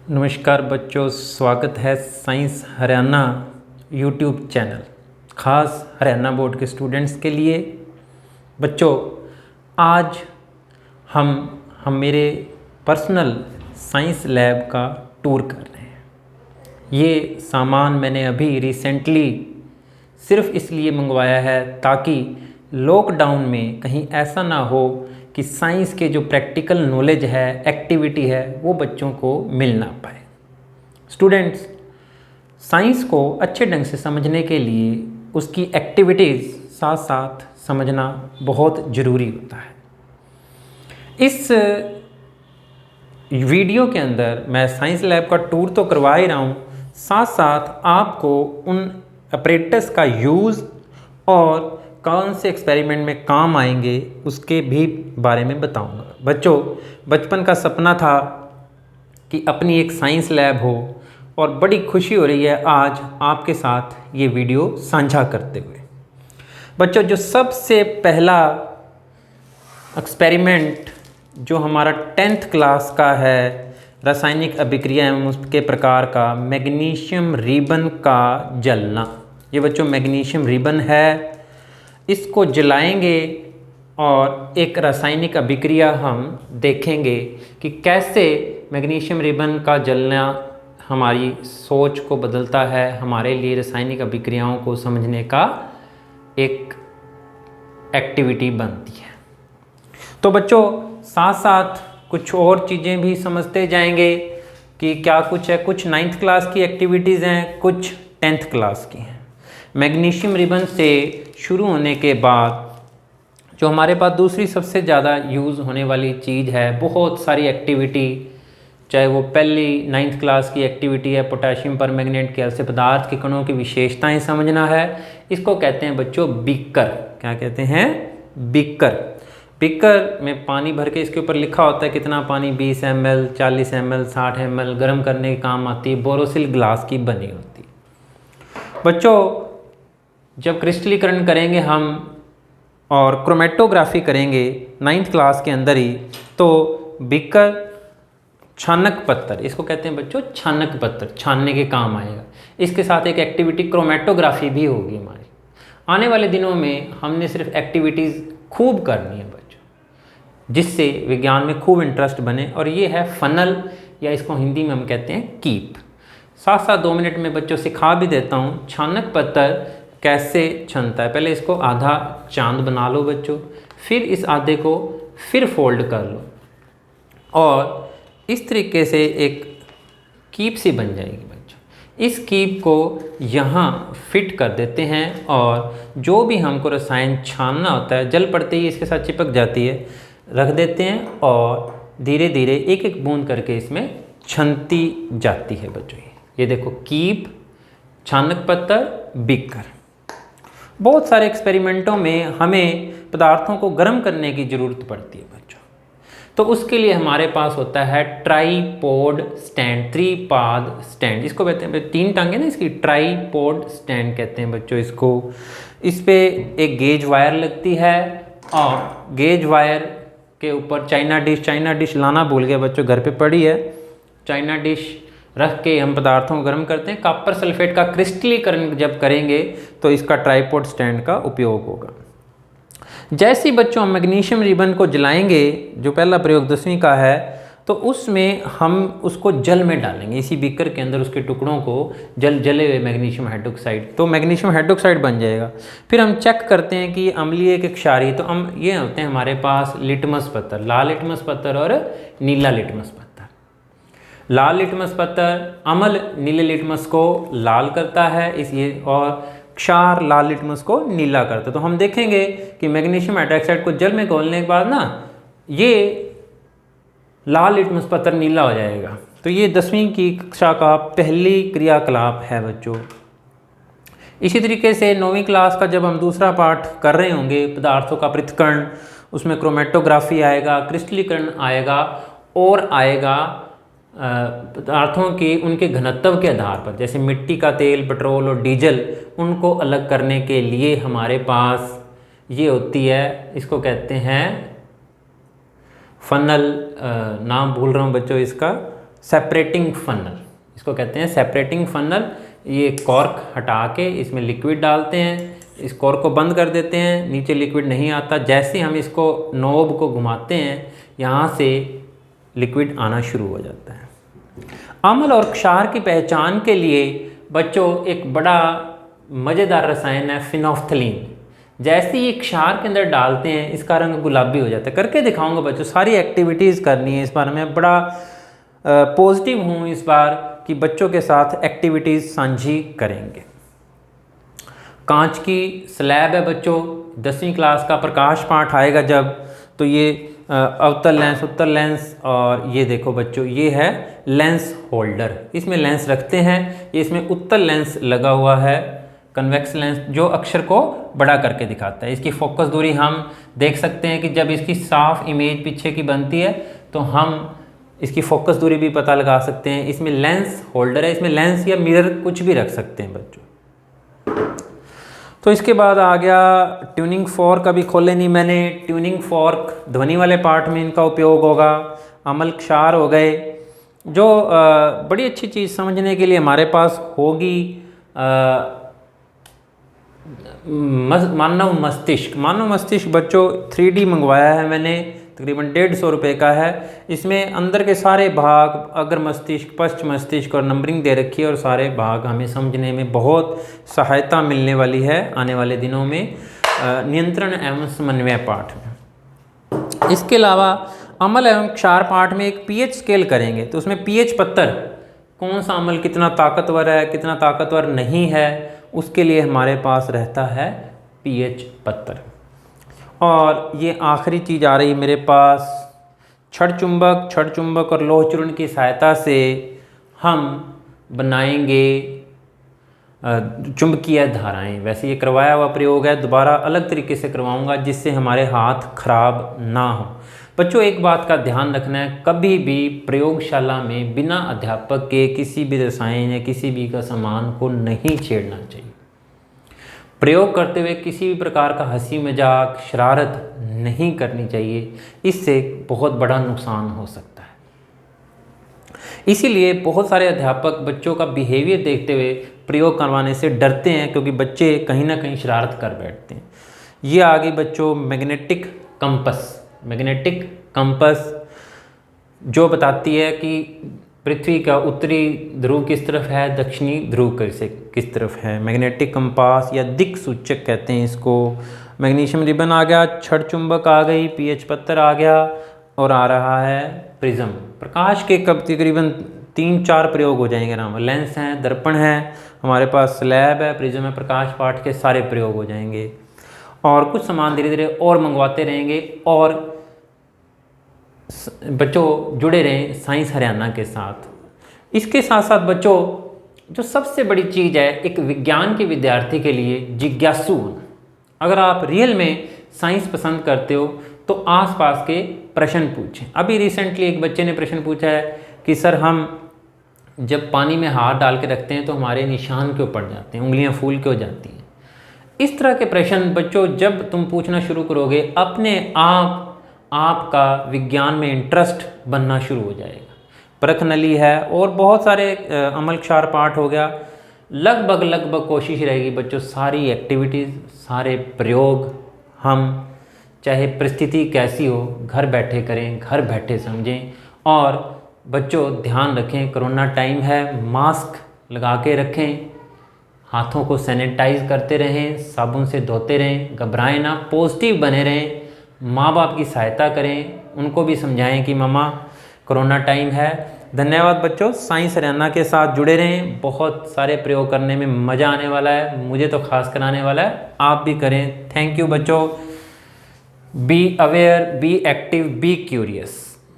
नमस्कार बच्चों, स्वागत है साइंस हरियाणा यूट्यूब चैनल ख़ास हरियाणा बोर्ड के स्टूडेंट्स के लिए। बच्चों, आज हम मेरे पर्सनल साइंस लैब का टूर कर रहे हैं। ये सामान मैंने अभी रिसेंटली सिर्फ इसलिए मंगवाया है ताकि लॉकडाउन में कहीं ऐसा ना हो कि साइंस के जो प्रैक्टिकल नॉलेज है, एक्टिविटी है, वो बच्चों को मिल ना पाए। स्टूडेंट्स, साइंस को अच्छे ढंग से समझने के लिए उसकी एक्टिविटीज़ साथ साथ समझना बहुत ज़रूरी होता है। इस वीडियो के अंदर मैं साइंस लैब का टूर तो करवा ही रहा हूँ, साथ साथ आपको उन अपरेटस का यूज़ और कौन से एक्सपेरिमेंट में काम आएंगे उसके भी बारे में बताऊंगा। बच्चों, बचपन का सपना था कि अपनी एक साइंस लैब हो और बड़ी खुशी हो रही है आज आपके साथ ये वीडियो साझा करते हुए। बच्चों, जो सबसे पहला एक्सपेरिमेंट जो हमारा 10th क्लास का है, रासायनिक अभिक्रिया एवं उसके प्रकार का, मैग्नीशियम रिबन का जलना। ये बच्चों मैग्नीशियम रिबन है, इसको जलाएंगे और एक रासायनिक अभिक्रिया हम देखेंगे कि कैसे मैग्नीशियम रिबन का जलना हमारी सोच को बदलता है, हमारे लिए रासायनिक अभिक्रियाओं को समझने का एक एक्टिविटी बनती है। तो बच्चों, साथ साथ कुछ और चीज़ें भी समझते जाएंगे कि क्या कुछ है। कुछ 9th क्लास की एक्टिविटीज़ हैं, कुछ 10th क्लास की हैं। मैग्नीशियम रिबन से शुरू होने के बाद जो हमारे पास दूसरी सबसे ज़्यादा यूज़ होने वाली चीज़ है, बहुत सारी एक्टिविटी, चाहे वो पहली 9th क्लास की एक्टिविटी है, पोटेशियम परमैंगनेट के ऐसे पदार्थ के कणों की विशेषताएं समझना है। इसको कहते हैं बच्चों बीकर। क्या कहते हैं? बीकर। बीकर में पानी भर के इसके ऊपर लिखा होता है कितना पानी, 20 ml, 40 ml, 60 ml, गर्म करने के काम आती है, बोरोसिल ग्लास की बनी होती है। बच्चों, जब क्रिस्टलीकरण करेंगे हम और क्रोमेटोग्राफी करेंगे 9th क्लास के अंदर ही, तो बीकर छानक पत्थर, इसको कहते हैं बच्चों छानक पत्थर, छानने के काम आएगा। इसके साथ एक एक्टिविटी क्रोमेटोग्राफी भी होगी हमारी। आने वाले दिनों में हमने सिर्फ एक्टिविटीज़ खूब करनी है बच्चों, जिससे विज्ञान में खूब इंटरेस्ट बने, और ये है फनल, या इसको हिंदी में हम कहते हैं कीप। साथ साथ 2 मिनट में बच्चों सिखा भी देता हूँ छानक पत्थर कैसे छनता है। पहले इसको आधा चांद बना लो बच्चों, फिर इस आधे को फिर फोल्ड कर लो और इस तरीके से एक कीप सी बन जाएगी बच्चों। इस कीप को यहाँ फिट कर देते हैं और जो भी हमको रसायन छानना होता है, जल पड़ते ही इसके साथ चिपक जाती है, रख देते हैं और धीरे धीरे एक एक बूंद करके इसमें छनती जाती है बच्चों। ये देखो, कीप, छानक पत्थर, बीकर। बहुत सारे एक्सपेरिमेंटों में हमें पदार्थों को गर्म करने की ज़रूरत पड़ती है बच्चों, तो उसके लिए हमारे पास होता है ट्राईपोड स्टैंड, त्रिपाद स्टैंड। इसको कहते हैं, 3 टांगे ना इसकी, ट्राईपोड स्टैंड कहते हैं बच्चों इसको। इस पे एक गेज वायर लगती है और गेज वायर के ऊपर चाइना डिश लाना भूल गया बच्चों, घर पे पड़ी है। चाइना डिश रख के हम पदार्थों को गर्म करते हैं। कॉपर सल्फेट का क्रिस्टलीकरण जब करेंगे तो इसका ट्राईपोड स्टैंड का उपयोग होगा। जैसे ही बच्चों हम मैग्नीशियम रिबन को जलाएंगे, जो पहला प्रयोग 10वीं का है, तो उसमें हम उसको जल में डालेंगे, इसी बीकर के अंदर उसके टुकड़ों को जले हुए मैग्नीशियम हाइड्रोक्साइड, तो मैग्नीशियम हाइड्रोक्साइड बन जाएगा। फिर हम चेक करते हैं कि अम्लीय के क्षारीय, तो हम ये होते हैं हमारे पास लिटमस पत्थर, लाल लिटमस पत्थर और नीला लिटमस पत्थर। लाल लिटमस पत्थर अम्ल नीले लिटमस को लाल करता है इसलिए, और क्षार लाल लिटमस को नीला करता है। तो हम देखेंगे कि मैग्नीशियम हाइड्रोक्साइड को जल में घोलने के बाद ना ये लाल लिटमस पत्थर नीला हो जाएगा। तो ये 10वीं की कक्षा का पहली क्रियाकलाप है बच्चों। इसी तरीके से 9वीं क्लास का जब हम दूसरा पाठ कर रहे होंगे, पदार्थों का पृथक्करण, उसमें क्रोमेटोग्राफी आएगा, क्रिस्टलीकरण आएगा और आएगा पदार्थों के उनके घनत्व के आधार पर, जैसे मिट्टी का तेल, पेट्रोल और डीजल, उनको अलग करने के लिए हमारे पास ये होती है, इसको कहते हैं फनल, नाम भूल रहा हूँ बच्चों इसका, सेपरेटिंग फनल, इसको कहते हैं सेपरेटिंग फनल। ये कॉर्क हटा के इसमें लिक्विड डालते हैं, इस कॉर्क को बंद कर देते हैं, नीचे लिक्विड नहीं आता। जैसे हम इसको नोब को घुमाते हैं यहाँ से लिक्विड आना शुरू हो जाता है। अम्ल और क्षार की पहचान के लिए बच्चों एक बड़ा मज़ेदार रसायन है फिनोफ्थलीन। जैसे ही क्षार के अंदर डालते हैं इसका रंग गुलाबी हो जाता है। करके दिखाऊंगा बच्चों, सारी एक्टिविटीज़ करनी है इस बार। मैं बड़ा पॉजिटिव हूँ इस बार कि बच्चों के साथ एक्टिविटीज़ साझी करेंगे। कांच की स्लैब है बच्चों, 10वीं क्लास का प्रकाश पाठ आएगा जब, तो ये अवतल लेंस, उत्तल लेंस, और ये देखो बच्चों ये है लेंस होल्डर, इसमें लेंस रखते हैं। ये इसमें उत्तल लेंस लगा हुआ है, कन्वेक्स लेंस, जो अक्षर को बड़ा करके दिखाता है। इसकी फोकस दूरी हम देख सकते हैं कि जब इसकी साफ इमेज पीछे की बनती है तो हम इसकी फोकस दूरी भी पता लगा सकते हैं। इसमें लेंस होल्डर है, इसमें लेंस या मिरर कुछ भी रख सकते हैं बच्चों। तो इसके बाद आ गया ट्यूनिंग फॉर्क, अभी खोले नहीं मैंने। ट्यूनिंग फॉर्क ध्वनि वाले पार्ट में इनका उपयोग होगा। अम्ल क्षार हो गए, जो बड़ी अच्छी चीज़ समझने के लिए हमारे पास होगी मानव मस्तिष्क। मानव मस्तिष्क बच्चों 3D मंगवाया है मैंने, तकरीबन 150 रुपये का है। इसमें अंदर के सारे भाग, अग्र मस्तिष्क, पश्च मस्तिष्क और नंबरिंग दे रखी है, और सारे भाग हमें समझने में बहुत सहायता मिलने वाली है आने वाले दिनों में नियंत्रण एवं समन्वय पाठ में। इसके अलावा अम्ल एवं क्षार पाठ में एक pH स्केल करेंगे, तो उसमें pH पत्थर, कौन सा अम्ल कितना ताकतवर है कितना ताकतवर नहीं है, उसके लिए हमारे पास रहता है pH पत्थर। और ये आखिरी चीज़ आ रही मेरे पास, छड़ चुंबक और लोह चूर्ण की सहायता से हम बनाएंगे चुंबकीय धाराएं। वैसे ये करवाया हुआ प्रयोग है, दोबारा अलग तरीके से करवाऊंगा जिससे हमारे हाथ खराब ना हो। बच्चों एक बात का ध्यान रखना है, कभी भी प्रयोगशाला में बिना अध्यापक के किसी भी रसायन या किसी भी का सामान को नहीं छेड़ना चाहिए। प्रयोग करते हुए किसी भी प्रकार का हंसी मजाक शरारत नहीं करनी चाहिए, इससे बहुत बड़ा नुकसान हो सकता है। इसीलिए बहुत सारे अध्यापक बच्चों का बिहेवियर देखते हुए प्रयोग करवाने से डरते हैं, क्योंकि बच्चे कहीं ना कहीं शरारत कर बैठते हैं। ये आ गई बच्चों मैग्नेटिक कंपस। मैग्नेटिक कंपस जो बताती है कि पृथ्वी का उत्तरी ध्रुव किस तरफ है, दक्षिणी ध्रुव किस तरफ है। मैग्नेटिक कंपास या दिक् सूचक कहते हैं इसको। मैग्नीशियम रिबन आ गया, छड़ चुंबक आ गई, pH पत्थर आ गया, और आ रहा है प्रिज्म। प्रकाश के कब तकरीबन 3-4 प्रयोग हो जाएंगे ना। लेंस हैं, दर्पण है, हमारे पास स्लैब है, प्रिज्म है, प्रकाश पाठ के सारे प्रयोग हो जाएंगे। और कुछ सामान धीरे धीरे और मंगवाते रहेंगे, और बच्चों जुड़े रहें साइंस हरियाणा के साथ। इसके साथ साथ बच्चों जो सबसे बड़ी चीज़ है एक विज्ञान के विद्यार्थी के लिए, जिज्ञासु होना। अगर आप रियल में साइंस पसंद करते हो तो आसपास के प्रश्न पूछें। अभी रिसेंटली एक बच्चे ने प्रश्न पूछा है कि सर हम जब पानी में हाथ डाल के रखते हैं तो हमारे निशान क्यों पड़ जाते हैं, उंगलियां फूल क्यों जाती हैं। इस तरह के प्रश्न बच्चों जब तुम पूछना शुरू करोगे, अपने आप आपका विज्ञान में इंटरेस्ट बनना शुरू हो जाएगा। परख नली है और बहुत सारे अम्ल क्षार पाठ हो गया। लगभग कोशिश रहेगी बच्चों सारी एक्टिविटीज़, सारे प्रयोग हम चाहे परिस्थिति कैसी हो घर बैठे करें, घर बैठे समझें। और बच्चों ध्यान रखें, कोरोना टाइम है, मास्क लगा के रखें, हाथों को सैनिटाइज करते रहें, साबुन से धोते रहें, घबराएं ना, पॉजिटिव बने रहें। माँ बाप की सहायता करें, उनको भी समझाएं कि मामा कोरोना टाइम है। धन्यवाद बच्चों, साइंस हरियाणा के साथ जुड़े रहें, बहुत सारे प्रयोग करने में मज़ा आने वाला है, मुझे तो खास कर आने वाला है, आप भी करें। थैंक यू बच्चों। Be aware, be active, be curious.